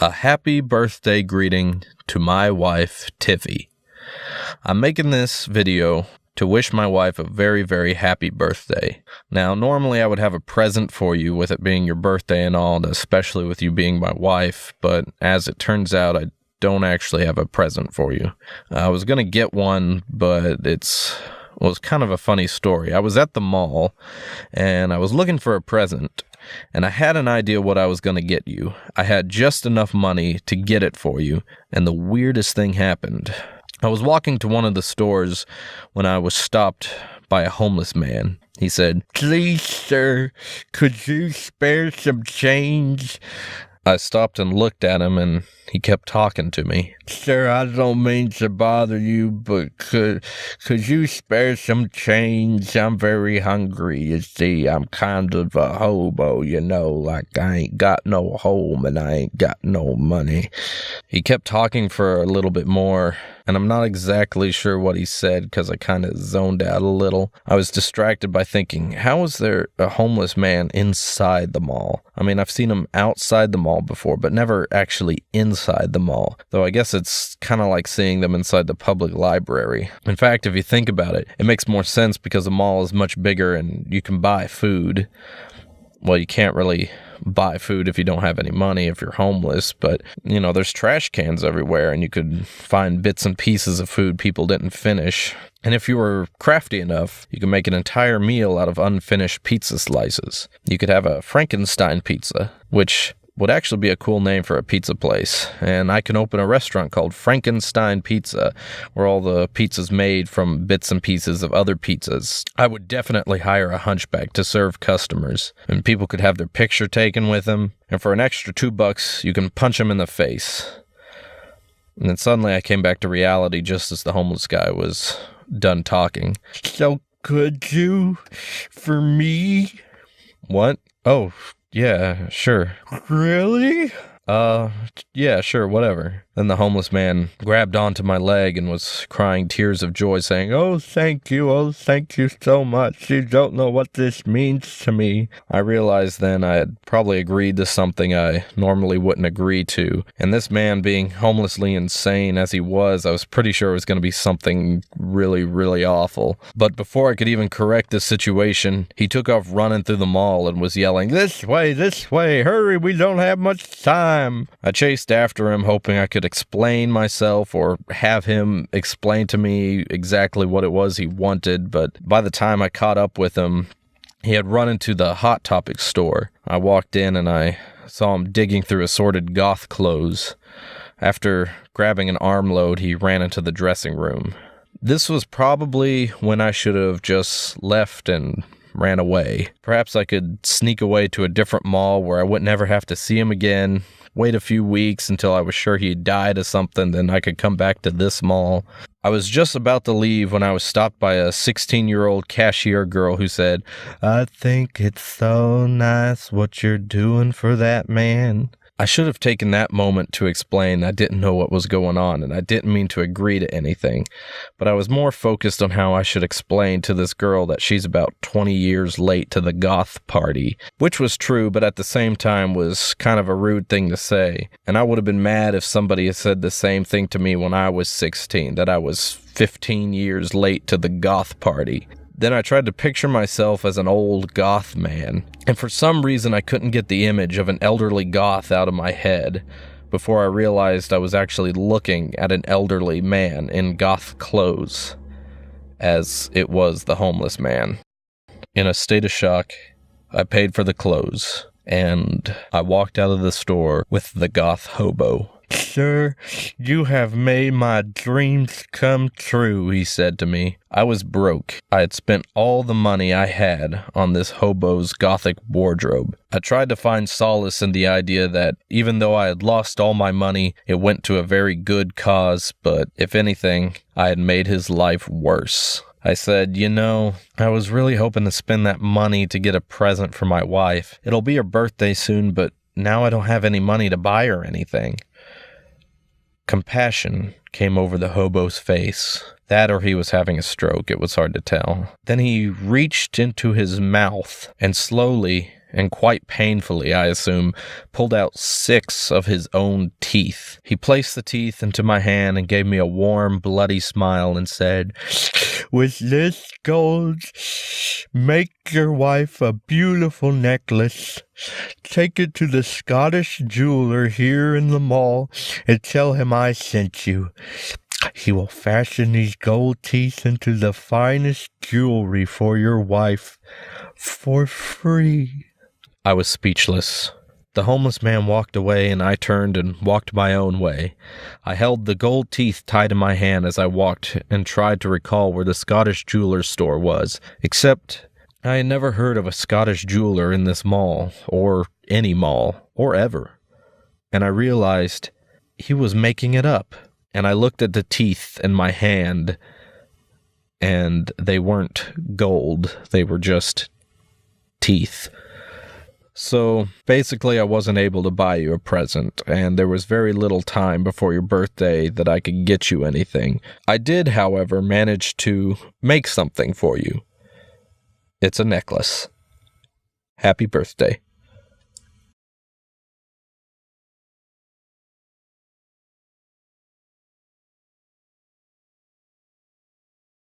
A happy birthday greeting to my wife, Tiffie. I'm making this video to wish my wife a very, very happy birthday. Now, normally I would have a present for you with it being your birthday and all, especially with you being my wife, but as it turns out, I don't actually have a present for you. I was going to get one, but it was kind of a funny story. I was at the mall, and I was looking for a present, and I had an idea what I was going to get you. I had just enough money to get it for you, and the weirdest thing happened. I was walking to one of the stores when I was stopped by a homeless man. He said, "Please, sir, could you spare some change?" I stopped and looked at him, and he kept talking to me. "Sir, I don't mean to bother you, but could you spare some change? I'm very hungry, you see. I'm kind of a hobo, like I ain't got no home and I ain't got no money." He kept talking for a little bit more, and I'm not exactly sure what he said because I kind of zoned out a little. I was distracted by thinking, how is there a homeless man inside the mall? I mean, I've seen him outside the mall before, but never actually inside the mall. Though I guess it's kind of like seeing them inside the public library. In fact, if you think about it, it makes more sense because the mall is much bigger and you can buy food. Well, you can't really buy food if you don't have any money, if you're homeless, but, there's trash cans everywhere, and you could find bits and pieces of food people didn't finish. And if you were crafty enough, you could make an entire meal out of unfinished pizza slices. You could have a Frankenstein pizza, which would actually be a cool name for a pizza place. And I can open a restaurant called Frankenstein Pizza, where all the pizza's made from bits and pieces of other pizzas. I would definitely hire a hunchback to serve customers, and people could have their picture taken with him. And for an extra $2, you can punch him in the face. And then suddenly I came back to reality just as the homeless guy was done talking. "So could you, for me?" "What? Oh, yeah, sure." "Really?" Yeah, sure, whatever." Then the homeless man grabbed onto my leg and was crying tears of joy, saying, oh, thank you so much. You don't know what this means to me." I realized then I had probably agreed to something I normally wouldn't agree to. And this man, being homelessly insane as he was, I was pretty sure it was going to be something really, really awful. But before I could even correct the situation, he took off running through the mall and was yelling, this way, hurry, we don't have much time." I chased after him, hoping I could explain myself or have him explain to me exactly what it was he wanted, but by the time I caught up with him, he had run into the Hot Topic store. I walked in and I saw him digging through assorted goth clothes. After grabbing an armload, he ran into the dressing room. This was probably when I should have just left and ran away. Perhaps I could sneak away to a different mall where I would never have to see him again, wait a few weeks until I was sure he died of something, then I could come back to this mall. I was just about to leave when I was stopped by a 16-year-old cashier girl who said, "I think it's so nice what you're doing for that man." I should have taken that moment to explain I didn't know what was going on, and I didn't mean to agree to anything, but I was more focused on how I should explain to this girl that she's about 20 years late to the goth party, which was true, but at the same time was kind of a rude thing to say, and I would have been mad if somebody had said the same thing to me when I was 16, that I was 15 years late to the goth party. Then I tried to picture myself as an old goth man, and for some reason I couldn't get the image of an elderly goth out of my head before I realized I was actually looking at an elderly man in goth clothes, as it was the homeless man. In a state of shock, I paid for the clothes, and I walked out of the store with the goth hobo. "Sir, you have made my dreams come true," he said to me. I was broke. I had spent all the money I had on this hobo's gothic wardrobe. I tried to find solace in the idea that even though I had lost all my money, it went to a very good cause, but if anything, I had made his life worse. I said, I was really hoping to spend that money to get a present for my wife. It'll be her birthday soon, but now I don't have any money to buy her anything. Compassion came over the hobo's face. That or he was having a stroke, it was hard to tell. Then he reached into his mouth and slowly and quite painfully, I assume, pulled out 6 of his own teeth. He placed the teeth into my hand and gave me a warm, bloody smile and said, "With this gold, make your wife a beautiful necklace. Take it to the Scottish jeweler here in the mall and tell him I sent you. He will fashion these gold teeth into the finest jewelry for your wife for free." I was speechless. The homeless man walked away, and I turned and walked my own way. I held the gold teeth tight in my hand as I walked and tried to recall where the Scottish jeweler's store was, except I had never heard of a Scottish jeweler in this mall, or any mall, or ever. And I realized he was making it up. And I looked at the teeth in my hand, and they weren't gold. They were just teeth. So basically, I wasn't able to buy you a present, and there was very little time before your birthday that I could get you anything. I did, however, manage to make something for you. It's a necklace. Happy birthday.